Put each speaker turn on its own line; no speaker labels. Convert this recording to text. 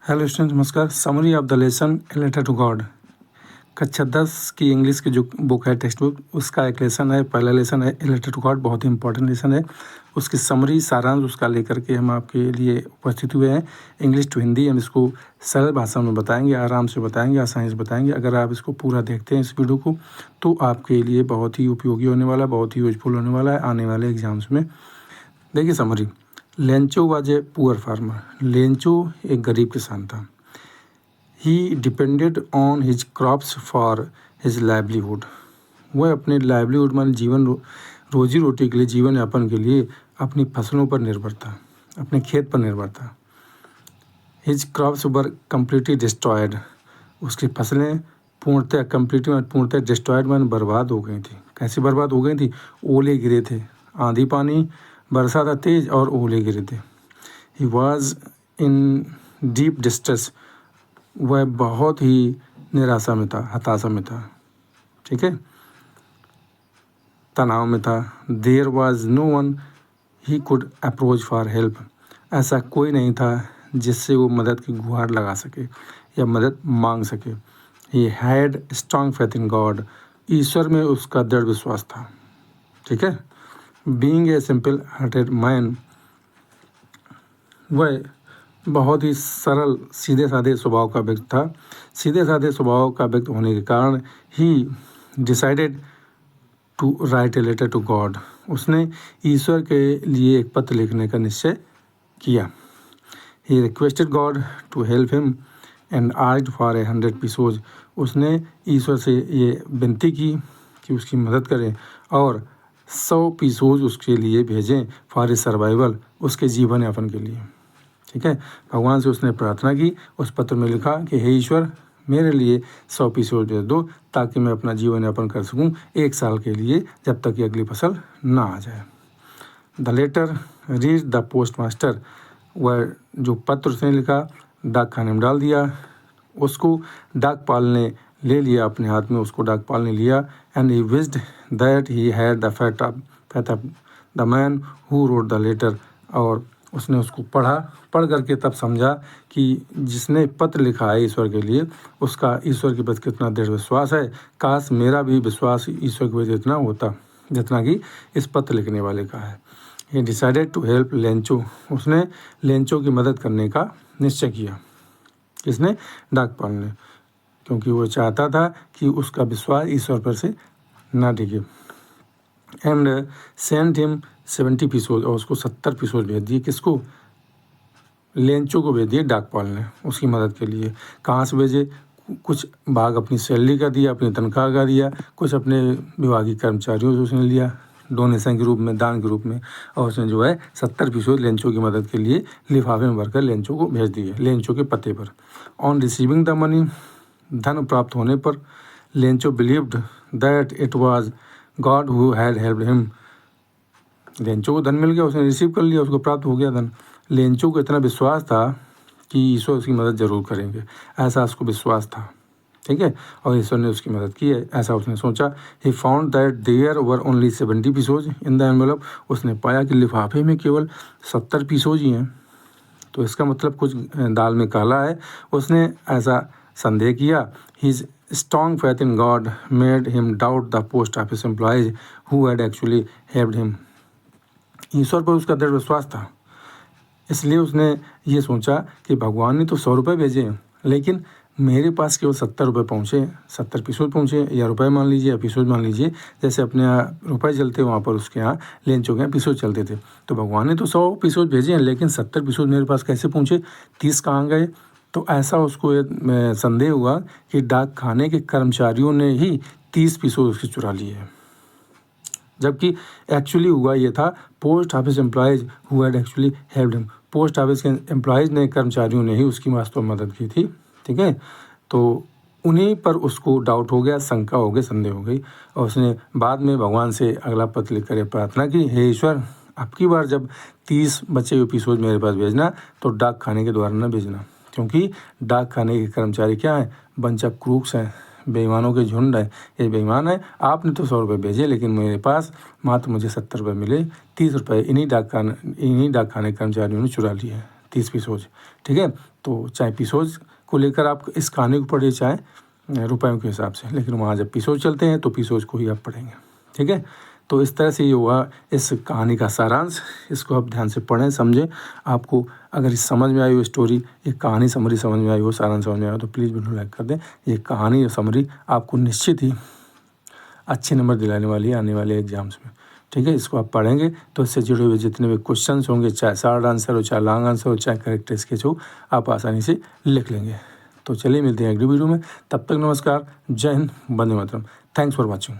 Hello student, नमस्कार। Summary of the lesson a letter to God. कक्षा 10 की English की जो बुक है, टेक्स्ट बुक, उसका एक लेसन है। पहला लेसन है ए लेटर टू गॉड, बहुत ही इंपॉर्टेंट लेसन है। उसकी समरी, सारांश उसका लेकर के हम आपके लिए उपस्थित हुए हैं। इंग्लिश टू हिंदी हम इसको सरल भाषा में बताएंगे, आराम से बताएंगे, आसानी से बताएंगे। अगर आप इसको पूरा देखते हैं इस वीडियो को, तो आपके लिए बहुत ही उपयोगी होने वाला, बहुत ही यूजफुल होने वाला है आने वाले एग्जाम्स में। देखिए summary. Lencho was a poor farmer. Lencho एक गरीब किसान था। He depended on his crops for his livelihood. वह अपने लाइवलीहुड मान रोजी रोटी के लिए, जीवन यापन के लिए अपनी फसलों पर निर्भर था, अपने खेत पर निर्भर था। His crops were completely destroyed. उसकी फसलें पूर्णतः डिस्ट्रॉयड मान बर्बाद हो गई थी। कैसे बर्बाद हो गई थी? ओले गिरे थे, आंधी पानी बरसा था तेज और ओले गिरे थे। He was in deep distress. वह बहुत ही निराशा में था, हताशा में था, ठीक है, तनाव में था। There was no one he could approach for help. ऐसा कोई नहीं था जिससे वो मदद की गुहार लगा सके या मदद मांग सके। He had strong faith in God. ईश्वर में उसका दृढ़ विश्वास था, ठीक है। Being a simple hearted man, वह बहुत ही सरल, सीधे साधे स्वभाव का व्यक्ति था। सीधे साधे स्वभाव का व्यक्ति होने के कारण ही decided to write a letter to God. उसने ईश्वर के लिए एक पत्र लिखने का निश्चय किया। He requested God to help him and asked for 100 pesos. उसने ईश्वर से ये विनती की कि उसकी मदद करें और 100 पीसोज उसके लिए भेजें फॉर ए सर्वाइवल, उसके जीवन यापन के लिए, ठीक है। भगवान से उसने प्रार्थना की। उस पत्र में लिखा कि हे ईश्वर, मेरे लिए 100 पीसोज भेज दो ताकि मैं अपना जीवन यापन कर सकूं 1 साल के लिए, जब तक कि अगली फसल ना आ जाए। The letter reach the post master. वह जो पत्र उसने लिखा डाक खाने में डाल दिया। उसको डाकपाल ने ले लिया अपने हाथ में, उसको डाकपाल ने लिया। And he wished that he had the faith of the man who wrote the letter. और उसने उसको पढ़ करके तब समझा कि जिसने पत्र लिखा है ईश्वर के लिए, उसका ईश्वर के प्रति कितना दृढ़ विश्वास है। काश मेरा भी विश्वास ईश्वर के प्रति इतना होता जितना कि इस पत्र लिखने वाले का है। He decided to help Lencho. उसने लेंचो की मदद करने का निश्चय किया। किसने? डाकपाल ने, क्योंकि वो चाहता था कि उसका विश्वास ईश्वर पर से ना डिगे। And sent him 70 pesos. और उसको 70 पीसोज भेज दिए। किसको? लेंचो को भेज दिए डाकपाल ने उसकी मदद के लिए। कहाँ से भेजे? कुछ भाग अपनी सैलरी का दिया, अपनी तनख्वाह का दिया, कुछ अपने विभागीय कर्मचारियों से उसने लिया डोनेशन के रूप में, दान के रूप में। और उसने जो है 70 पीसोज लेंचो की मदद के लिए लिफाफे में भरकर लेंचो को भेज दिए, लेंचो के पते पर। ऑन रिसीविंग द मनी, धन प्राप्त होने पर, Lencho believed that it was God who had helped him. Lencho को धन मिल गया, उसने रिसीव कर लिया, उसको प्राप्त हो गया धन। लेंचो को इतना विश्वास था कि ईश्वर उसकी मदद जरूर करेंगे, ऐसा उसको विश्वास था, ठीक है। और ईश्वर ने उसकी मदद की है, ऐसा उसने सोचा। He found that there were only 70 pesos in the envelope. उसने पाया कि लिफाफे में केवल 70 पीसोज ही हैं, तो इसका मतलब कुछ दाल में काला है। उसने ऐसा संदेह किया। His strong faith in God made him doubt the post office employees who had actually helped him. ईश्वर पर उसका दृढ़ विश्वास था, इसलिए उसने ये सोचा कि भगवान ने तो 100 रुपये भेजे हैं, लेकिन मेरे पास केवल 70 रुपये पहुँचे, 70 पीसोज पहुँचे, या रुपये मान लीजिए या पीसोज मान लीजिए। जैसे अपने यहाँ रुपये चलते वहाँ पर उसके यहाँ लेंचो के यहाँ पीसोज चलते थे। तो भगवान ने तो 100 पीसोज भेजे हैं, लेकिन 70 पीसोज मेरे पास कैसे पहुँचे, 30 कहाँ गए? तो ऐसा उसको संदेह हुआ कि डाक खाने के कर्मचारियों ने ही 30 पीसोज उसके चुरा लिए हैं, जबकि एक्चुअली हुआ ये था post office employees who had actually helped him. Post office के एम्प्लॉयज़ ने, कर्मचारियों ने ही उसकी वास्तव में मदद की थी, ठीक है। तो उन्हीं पर उसको डाउट हो गया, शंका हो गई, संदेह हो गई। और उसने बाद में भगवान से अगला पत्र लिख कर प्रार्थना की, हे ईश्वर, अब की बार जब 30 बचे हुए पीसोज मेरे पास भेजना तो डाक खाने के द्वारा न भेजना, क्योंकि डाक खाने के कर्मचारी क्या हैं? बंच ऑफ क्रूक्स हैं, बेईमानों के झुंड है। ये बेईमान है। आपने तो 100 रुपये भेजे, लेकिन मेरे पास मात्र मुझे 70 रुपये मिले। 30 रुपये इन्हीं डाक खाने कर्मचारियों ने चुरा लिए हैं। 30 पीसोज, ठीक है। तो चाहे पीसोज को लेकर आप इस कहानी को पढ़िए, चाहे रुपयों के हिसाब से, लेकिन वहाँ जब पीसोज चलते हैं तो पीसोज को ही आप पढ़ेंगे, ठीक है। तो इस तरह से ये हुआ इस कहानी का सारांश। इसको आप ध्यान से पढ़ें, समझें। आपको अगर इस समझ में आई हो स्टोरी, ये कहानी समरी समझ में आई हो, सारांश समझ में आया हो, तो प्लीज़ वीडियो लाइक कर दें। ये कहानी और समरी आपको निश्चित ही अच्छे नंबर दिलाने वाली है आने वाले एग्जाम्स में, ठीक है। इसको आप पढ़ेंगे तो इससे जुड़े हुए जितने भी क्वेश्चंस होंगे, चाहे शॉर्ट आंसर हो, चाहे लॉन्ग आंसर हो, चाहे करेक्ट स्केच हो, आप आसानी से लिख लेंगे। तो चलिए मिलते हैं अगली वीडियो में, तब तक नमस्कार, जय हिंद, वंदे मातरम। Thanks for watching.